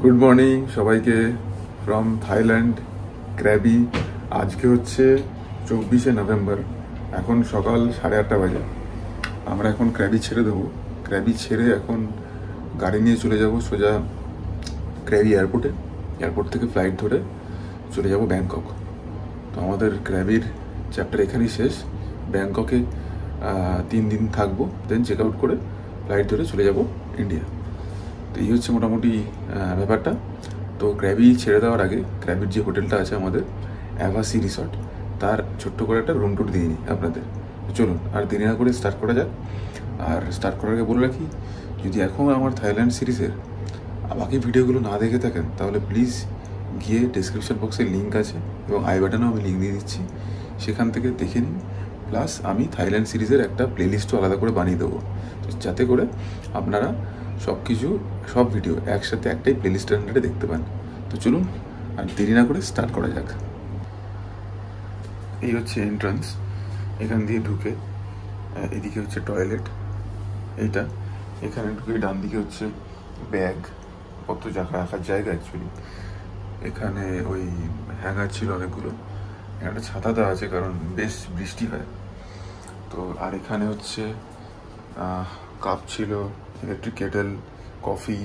Good morning সবাইকে from Thailand Krabi. আজকে হচ্ছে 24শে নভেম্বর, এখন সকাল 8:30 বাজে। আমরা এখন ক্র্যাবি ছেড়ে দেবো। ক্র্যাবি ছেড়ে এখন গাড়ি নিয়ে চলে যাব সোজা ক্র্যাবি এয়ারপোর্টে। এয়ারপোর্ট থেকে ফ্লাইট ধরে চলে যাব ব্যাংকক। তো আমাদের ক্র্যাবির চ্যাপ্টার এখানেই শেষ। ব্যাংককে 3 দিন থাকবো, দেন চেক আউট করে ফ্লাইট ধরে চলে যাব ইন্ডিয়া। তো এই হচ্ছে মোটামুটি ব্যাপারটা। তো ক্র্যাবি ছেড়ে দেওয়ার আগে ক্র্যাবির যে হোটেলটা আছে আমাদের অ্যাভাসি রিসর্ট, তার ছোট্ট করে একটা রুম টুর দিয়ে নিই আপনাদের। চলুন আর দেরি না করে স্টার্ট করা যাক। আর স্টার্ট করার আগে বলে রাখি, যদি এখন আমার থাইল্যান্ড সিরিজের বাকি ভিডিওগুলো না দেখে থাকেন তাহলে প্লিজ গিয়ে ডেসক্রিপশন বক্সে লিঙ্ক আছে এবং আই বাটনেও আমি লিঙ্ক দিয়ে দিচ্ছি, সেখান থেকে দেখে নিন। প্লাস আমি থাইল্যান্ড সিরিজের একটা প্লেলিস্টও আলাদা করে বানিয়ে দেবো, যাতে করে আপনারা সব ভিডিও একসাথে একটাই প্লেলিস্টের আন্ডারে দেখতে পান। তো চলুন আর দেরি না করে স্টার্ট করা যাক। এই হচ্ছে এন্ট্রান্স, এখান দিয়ে ঢুকে এদিকে হচ্ছে টয়লেট, এইটা এখানে ঢুকে ডান দিকে হচ্ছে ব্যাগ পত্র রাখার জায়গা। অ্যাকচুয়ালি এখানে ওই হ্যাঙ্গার ছিল অনেকগুলো, একটা ছাতা দেওয়া আছে কারণ বেশ বৃষ্টি হয়। তো আর এখানে হচ্ছে কাপ ছিল, ইলেকট্রিক কেটেল, কফি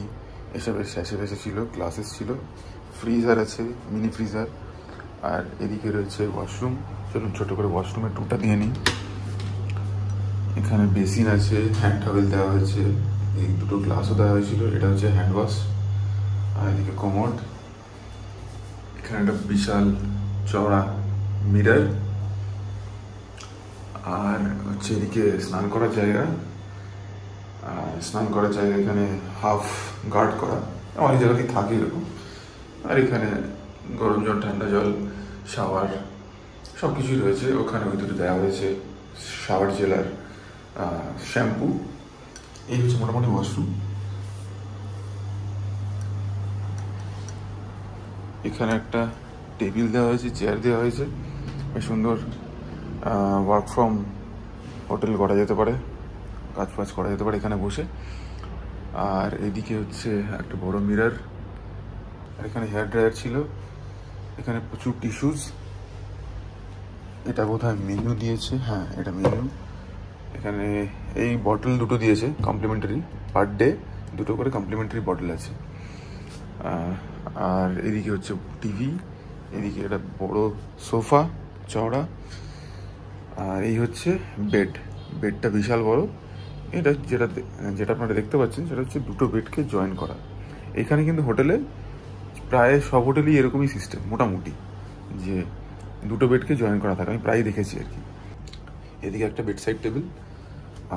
এসবের স্যাশে ভেসে ছিল, গ্লাসেস ছিল, ফ্রিজার আছে, মিনি ফ্রিজার। আর এদিকে রয়েছে ওয়াশরুম। চলুন ছোটো করে ওয়াশরুমের টুটা দিয়ে নিই। এখানে বেসিন আছে, হ্যান্ড টাওয়েল দেওয়া হয়েছে, এই দুটো গ্লাসও দেওয়া হয়েছিল, এটা হচ্ছে হ্যান্ড ওয়াশ। আর এদিকে কমোড, এখানে একটা বিশাল চওড়া মিরর, আর হচ্ছে এদিকে স্নান করার জায়গা। এখানে হাফ গার্ড করা, অনেক জায়গাতেই থাকে এরকম। আর এখানে গরম জল, ঠান্ডা জল, শাওয়ার সব কিছুই রয়েছে। ওখানে ওই দুটো দেওয়া হয়েছে শাওয়ার জেল আর শ্যাম্পু। এই হচ্ছে মোটামুটি ওয়াশরুম। এখানে একটা টেবিল দেওয়া হয়েছে, চেয়ার দেওয়া হয়েছে, বেশ সুন্দর। ওয়ার্ক ফ্রম হোটেল করা যেতে পারে, কাজ করা যেতে পারে এখানে বসে। আর এদিকে হচ্ছে একটা বড় মিরর, আর এখানে হেয়ার ড্রায়ার ছিল, এখানে প্রচুর টিস্যুস। এটা বোধহয় মেনু দিয়েছে, হ্যাঁ এটা মেনু। এখানে এই বটল দুটো দিয়েছে কমপ্লিমেন্টারি, পার ডে দুটো করে কমপ্লিমেন্টারি বটল আছে। আর এদিকে হচ্ছে টিভি, এদিকে একটা বড় সোফা চওড়া। আর এই হচ্ছে বেডটা বিশাল বড়। এটা যেটা আপনারা দেখতে পাচ্ছেন সেটা হচ্ছে দুটো বেডকে জয়েন করা। এখানে কিন্তু হোটেলে প্রায় সব হোটেলই এরকমই সিস্টেম মোটামুটি, যে দুটো বেডকে জয়েন করা থাকে, আমি প্রায় দেখেছি আর কি। এদিকে একটা বেডসাইড টেবিল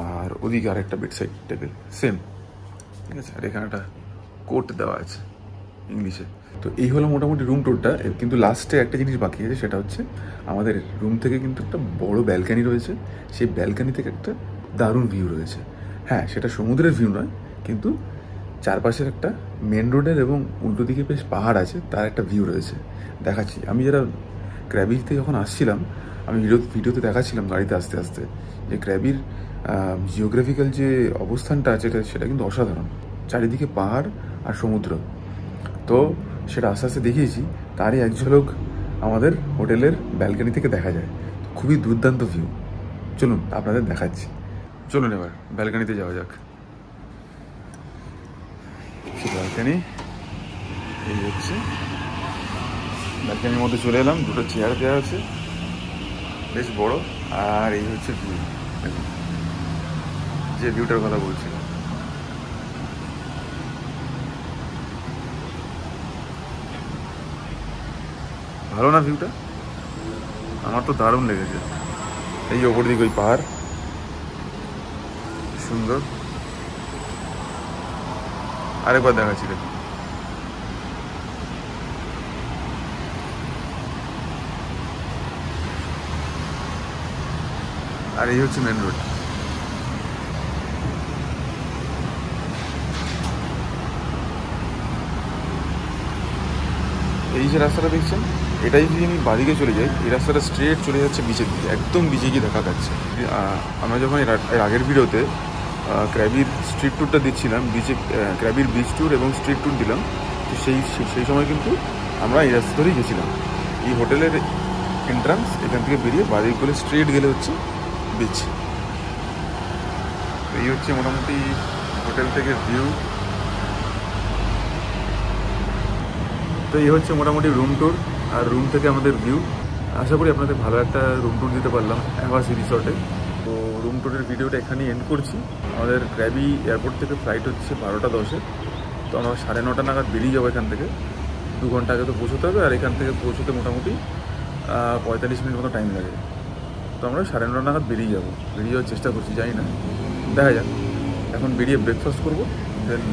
আর ওদিকে আর একটা বেডসাইড টেবিল, সেম, ঠিক আছে। আর এখানে একটা কোট দেওয়া আছে ইংলিশে। তো এই হলো মোটামুটি রুম টুরটা। কিন্তু লাস্টে একটা জিনিস বাকি আছে, সেটা হচ্ছে আমাদের রুম থেকে কিন্তু একটা বড় ব্যালকানি রয়েছে। সেই ব্যালকানি থেকে একটা দারুণ ভিউ রয়েছে। হ্যাঁ, সেটা সমুদ্রের ভিউ নয়, কিন্তু চারপাশের একটা মেন রোডের এবং উল্টো দিকে বেশ পাহাড় আছে, তার একটা ভিউ রয়েছে। দেখাচ্ছি, আমি যারা ক্র্যাবিতে যখন আসছিলাম, আমি ভিডিওতে দেখাচ্ছিলাম গাড়িতে আস্তে আস্তে, যে ক্র্যাবির জিওগ্রাফিক্যাল যে অবস্থানটা আছে সেটা কিন্তু অসাধারণ। চারিদিকে পাহাড় আর সমুদ্র। তো সেটা আস্তে আস্তে দেখিয়েছি, তারই এক ঝলক আমাদের হোটেলের ব্যালকানি থেকে দেখা যায়। খুবই দুর্দান্ত ভিউ। চলুন আপনাদের দেখাচ্ছি। চলুন এবার ব্যালকানিতে যাওয়া যাক। ব্যালকানি, এই হচ্ছে ব্যালকানির মধ্যে চলে এলাম। দুটো চেয়ার দেওয়া আছে, বেশ বড়। আর এই হচ্ছে ভিউ, যে ভিউটার কথা বলছিলাম। ভালো না ভিউটা? আমার তো দারুণ লেগেছে। এই ওপর দিকে ওই পাহাড়, সুন্দর। আরেকবার দেখাচ্ছি দেখুন। আর এই হচ্ছে মেন রোড। এই যে রাস্তাটা দেখছেন, এটাই যদি আমি বাদিকে চলে যাই, এই রাস্তাটা স্ট্রেট চলে যাচ্ছে বিচের দিকে, একদম বিচে গিয়ে দেখা যাচ্ছে। আমরা যখন এর আগের ভিডিওতে ক্র্যাবির স্ট্রিট ট্যুরটা দিচ্ছিলাম, ক্র্যাবির বিচ ট্যুর এবং স্ট্রিট ট্যুর দিলাম, তো সেই সময় কিন্তু আমরা এই রাস্তা ধরেই গেছিলাম। এই হোটেলের এন্ট্রান্স, এখান থেকে বেরিয়ে বাদিক করে স্ট্রেট গেলে হচ্ছে বিচ। এই হচ্ছে মোটামুটি হোটেল থেকে ভিউ। তো এই হচ্ছে মোটামুটি রুম ট্যুর, আর রুম থেকে আমাদের ভিউ। আশা করি আপনাদের ভালো একটা রুম ট্যুর দিতে পারলাম অ্যাভাসি রিসর্টে। তো রুম ট্যুরের ভিডিওটা এখানেই এন্ড করছি। আমাদের ক্র্যাবি এয়ারপোর্ট থেকে ফ্লাইট হচ্ছে 12:10-এ। তো আমরা 9:30 নাগাদ বেরিয়ে যাবো এখান থেকে। 2 ঘন্টা আগে তো পৌঁছতে হবে, আর এখান থেকে পৌঁছতে মোটামুটি 45 মিনিট মতো টাইম লাগে। তো আমরা 9:30 নাগাদ বেরিয়ে যাবো, বেরিয়ে যাওয়ার চেষ্টা করছি, জানি না, দেখা যাক। এখন বেরিয়ে ব্রেকফাস্ট করবো, দেন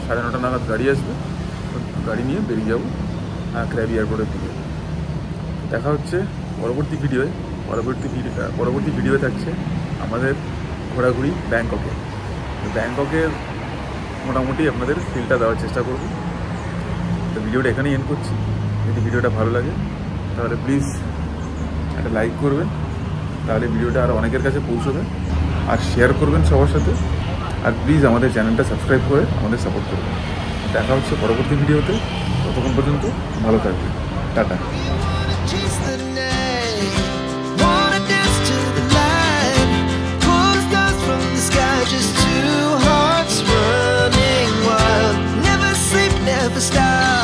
9:30 নাগাদ গাড়ি আসবে, গাড়ি নিয়ে বেরিয়ে যাবো ক্র্যাবি এয়ারপোর্টের দিকে। দেখা হচ্ছে পরবর্তী ভিডিওয়ে। পরবর্তী ভিডিও থাকছে আমাদের ঘোরাঘুরি ব্যাংককে। ব্যাংককে মোটামুটি আপনাদের ফিলটা দেওয়ার চেষ্টা করব। তো ভিডিওটা এখানেই এন্ড করছি। যদি ভিডিওটা ভালো লাগে তাহলে প্লিজ একটা লাইক করবেন, তাহলে ভিডিওটা আরও অনেকের কাছে পৌঁছবে, আর শেয়ার করবেন সবার সাথে। আর প্লিজ আমাদের চ্যানেলটা সাবস্ক্রাইব করে আমাদের সাপোর্ট করবেন। দেখা হচ্ছে পরবর্তী ভিডিওতে। ততক্ষণ পর্যন্ত ভালো থাকবেন, tata. Just two hearts running wild, never sleep, never stop.